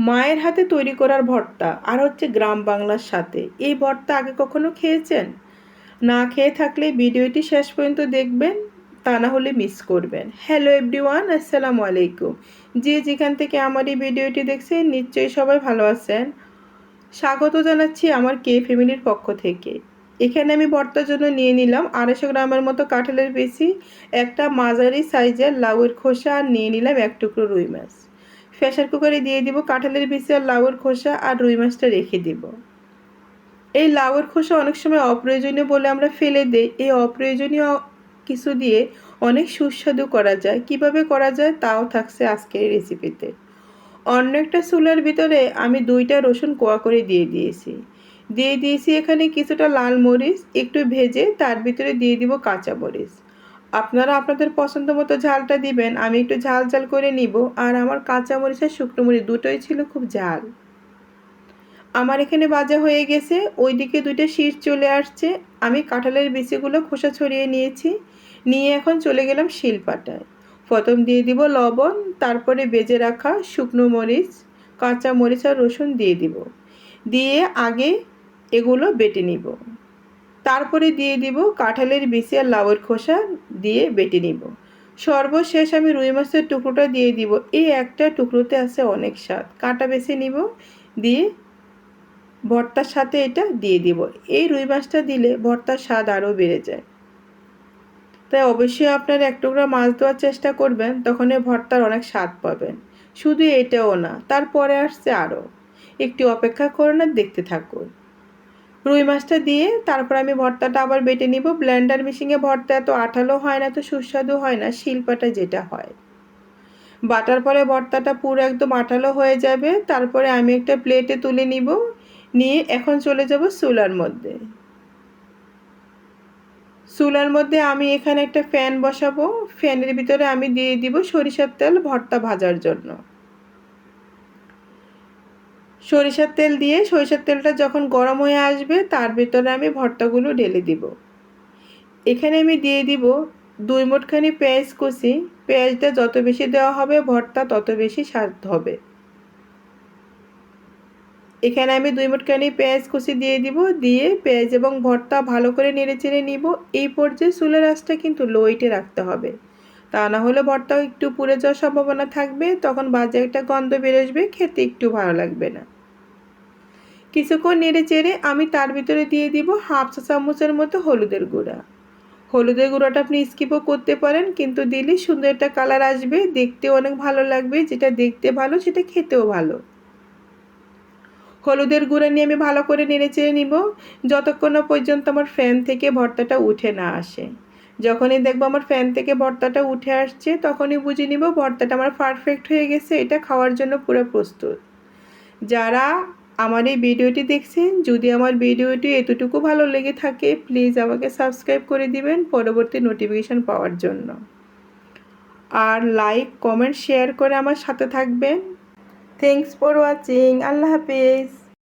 মায়ের হাতে তৈরি করার ভর্তা আর হচ্ছে গ্রাম বাংলার সাথে। এই ভর্তা আগে কখনো খেয়েছেন? না খেয়ে থাকলে ভিডিওটি শেষ পর্যন্ত দেখবেন, তা না হলে মিস করবেন। হ্যালো এভরিওয়ান, আসসালামু আলাইকুম। যে যেখান থেকে আমার এই ভিডিওটি দেখছেন নিশ্চয়ই সবাই ভালো আছেন। স্বাগত জানাচ্ছি আমার কে ফ্যামিলির পক্ষ থেকে। এখানে আমি ভর্তার জন্য নিয়ে নিলাম 250 গ্রামের মতো কাঁঠালের বিচি, একটা মাঝারি সাইজের লাউয়ের খোসা, আর নিয়ে নিলাম এক টুকরো রুই মাছ। প্রেসার কুকারে দিয়ে দিব কাঁঠালের বিচি আর লাউয়ের খোসা, আর রুই মাছটা রেখে দিব। এই লাউয়ের খোসা অনেক সময় অপ্রয়োজনীয় বলে আমরা ফেলে দেই। এই অপ্রয়োজনীয় কিছু দিয়ে অনেক সুস্বাদু করা যায়। কিভাবে করা যায় তাও থাকছে আজকের এই রেসিপিতে। অন্য একটা চুলার ভিতরে আমি 2টা রসুন কোয়া করে দিয়ে দিয়েছি এখানে কিছুটা লাল মরিচ একটু ভেজে তার ভিতরে দিয়ে দিব কাঁচা মরিচ। আপনারা আপনাদের পছন্দ মতো ঝালটা দিবেন। আমি একটু ঝাল ঝাল করে নিব। আর আমার কাঁচা মরিচ আর শুকনো মরিচ দুটোই ছিল খুব ঝাল। আমার এখানে ভাজা হয়ে গেছে, ওইদিকে 2টা শীষ চলে আসছে। আমি কাঁঠালের বিচিগুলো খোসা ছড়িয়ে নিয়ে এখন চলে গেলাম শিলপাটায়। প্রথম দিয়ে দিব লবণ, তারপরে ভেজে রাখা শুকনো মরিচ, কাঁচা মরিচ আর রসুন দিয়ে আগে এগুলো বেটে নিব। তারপরে দিয়ে দিব কাঁঠালের বিচি আর লাউয়ের খোসা দিয়ে বেটে নিব। সর্বশেষ আমি রুই মাছের টুকরোটা দিয়ে দিব। এই একটা টুকরোতে আছে অনেক স্বাদ। কাঁটা বেছে নিব, দিয়ে ভর্তার সাথে এটা দিয়ে দিব। এই রুই মাছটা দিলে ভর্তার স্বাদ আরও বেড়ে যায়। তাই অবশ্যই আপনারা এক টুকরা মাছ দেওয়ার চেষ্টা করবেন, তখন এই ভর্তার অনেক স্বাদ পাবেন। শুধু এটাও না, তারপরে আসছে আরও। একটু অপেক্ষা করুন আর দেখতে থাকুন। রুই মাছটা দিয়ে তারপর আমি ভর্তাটা আবার বেটে নিব। ব্লেন্ডার মেশিনে ভর্তা এত আঠালো হয় না, এত সুস্বাদু হয় না, শিলপাটা যেটা হয়। বাটার পরে ভর্তাটা পুরো একদম আঠালো হয়ে যাবে। তারপরে আমি একটা প্লেটে তুলে নিয়ে এখন চলে যাব চুলার মধ্যে আমি এখানে একটা ফ্যান বসাবো। ফ্যানের ভিতরে আমি দিয়ে দিব সরিষার তেল ভর্তা ভাজার জন্য। সরিষার তেল দিয়ে সরিষার তেলটা যখন গরম হয়ে আসবে তার ভিতরে আমি ভর্তাগুলো ঢেলে দিব। এখানে আমি দিয়ে দিব 2 মুঠখানি পেঁয়াজ কুচি। পেঁয়াজটা যত বেশি দেওয়া হবে ভর্তা তত বেশি স্বাদ হবে। এখানে আমি 2 মুঠখানি পেঁয়াজ কুচি দিয়ে পেঁয়াজ এবং ভর্তা ভালো করে নেড়েচেড়ে নিব। এই পর্যায়ে চুলার আঁচটা কিন্তু লো হিটে রাখতে হবে, তা না হলে ভর্তাও একটু পুড়ে যাওয়ার সম্ভাবনা থাকবে। তখন বাজে একটা গন্ধ বের আসবে, খেতে একটু ভালো লাগবে না। কিছুক্ষণ নেড়েচেড়ে আমি তার ভিতরে দিয়ে দিব 1/2 চা চামচের মতো হলুদের গুঁড়া। হলুদের গুঁড়োটা আপনি স্কিপও করতে পারেন, কিন্তু দিলে সুন্দর একটা কালার আসবে, দেখতেও অনেক ভালো লাগবে। যেটা দেখতে ভালো সেটা খেতেও ভালো। হলুদের গুঁড়া নিয়ে আমি ভালো করে নেড়েচেড়ে নিব যতক্ষণ না পর্যন্ত আমার ফ্যান থেকে ভর্তাটা উঠে না আসে। যখনই দেখবো আমার ফ্যান থেকে ভর্তাটা উঠে আসছে তখনই বুঝে নিব ভর্তাটা আমার পারফেক্ট হয়ে গেছে, এটা খাওয়ার জন্য পুরো প্রস্তুত। যারা আমার এই ভিডিওটি দেখছেন, যদি আমার ভিডিওটি এতটুকু ভালো লেগে থাকে প্লিজ আমাকে সাবস্ক্রাইব করে দিবেন পরবর্তী নোটিফিকেশান পাওয়ার জন্য। আর লাইক কমেন্ট শেয়ার করে আমার সাথে থাকবেন। Thanks for watching. আল্লাহ হাফেজ।